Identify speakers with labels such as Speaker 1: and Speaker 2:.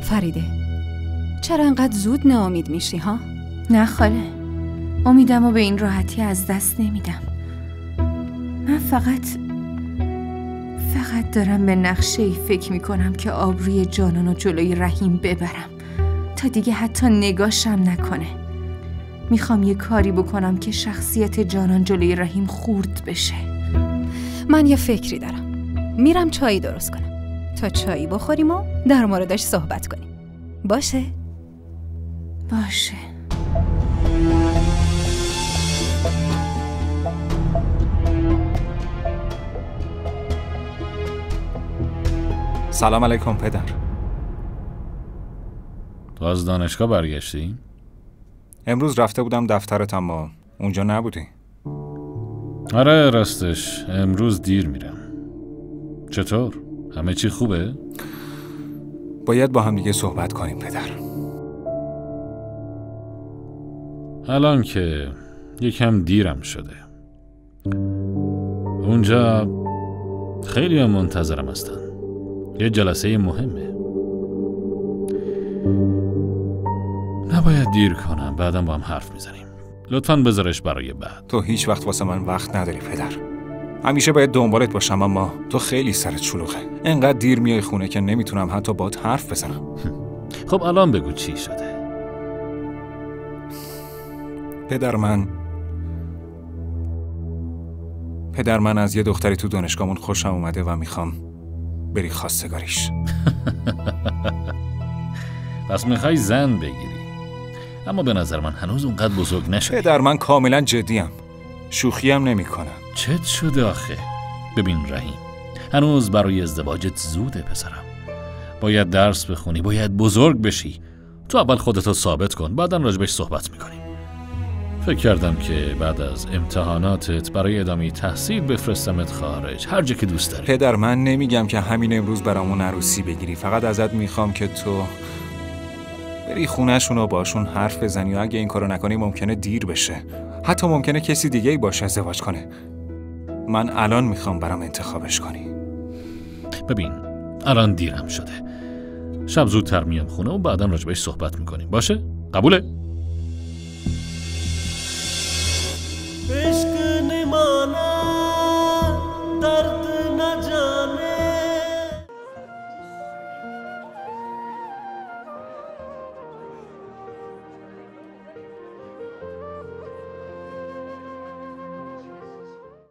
Speaker 1: فریده، چرا انقدر زود ناامید میشی ها؟
Speaker 2: نه خاله، امیدمو به این راحتی از دست نمیدم. من فقط دارم به نقشه‌ای فکر میکنم که آبروی جانانو جلوی رحیم ببرم تا دیگه حتی نگاشم نکنه. میخوام یه کاری بکنم که شخصیت جانان جلوی رحیم خورد بشه.
Speaker 1: من یه فکری دارم. میرم چایی درست کنم تا چایی بخوریم و در موردش صحبت کنیم. باشه؟
Speaker 2: باشه.
Speaker 3: سلام علیکم پدر.
Speaker 4: تو از دانشگاه برگشتی؟
Speaker 3: امروز رفته بودم دفترت اما اونجا نبودی.
Speaker 4: آره راستش امروز دیر میرم. چطور؟ همه چی خوبه؟
Speaker 3: باید با هم دیگه صحبت کنیم پدر.
Speaker 4: الان که یکم دیرم شده. اونجا خیلی هم منتظرم هستن. یه جلسه مهمه. نباید دیر کنم، بعدم با هم حرف میزنیم. لطفاً بذارش برای بعد.
Speaker 3: تو هیچ وقت واسه من وقت نداری پدر. همیشه باید دنبالت باشم اما تو خیلی سرت شلوغه. انقدر دیر میای خونه که نمیتونم حتی باهات حرف بزنم.
Speaker 4: خب الان بگو چی شده؟
Speaker 3: پدر من از یه دختری تو دانشگاهمون خوشم اومده و میخوام بری خواستگاریش.
Speaker 4: پس میخوای زن بگیری؟ اما به نظر من هنوز اونقدر بزرگ نشدی.
Speaker 3: پدر من کاملا جدیم. شوخی هم نمی کنم.
Speaker 4: چت شده آخه؟ ببین رحیم، هنوز برای ازدواجت زوده پسرم. باید درس بخونی، باید بزرگ بشی. تو اول خودتو ثابت کن، بعداً راجبش صحبت میکنیم. فکر کردم که بعد از امتحاناتت برای ادامه تحصیل بفرستمت خارج، هر جا که دوست داری.
Speaker 3: پدر من نمیگم که همین امروز برامون عروسی بگیری، فقط ازت میخوام که تو بری خونه‌شون و باشون حرف بزنی و اگه این کارو نکنی ممکنه دیر بشه. حتی ممکنه کسی دیگه‌ای باشه ازدواج کنه. من الان میخوام برام انتخابش کنی.
Speaker 4: ببین الان دیرم شده. شب زودتر میام خونه و بعداً راجبش صحبت میکنیم. باشه؟ قبوله؟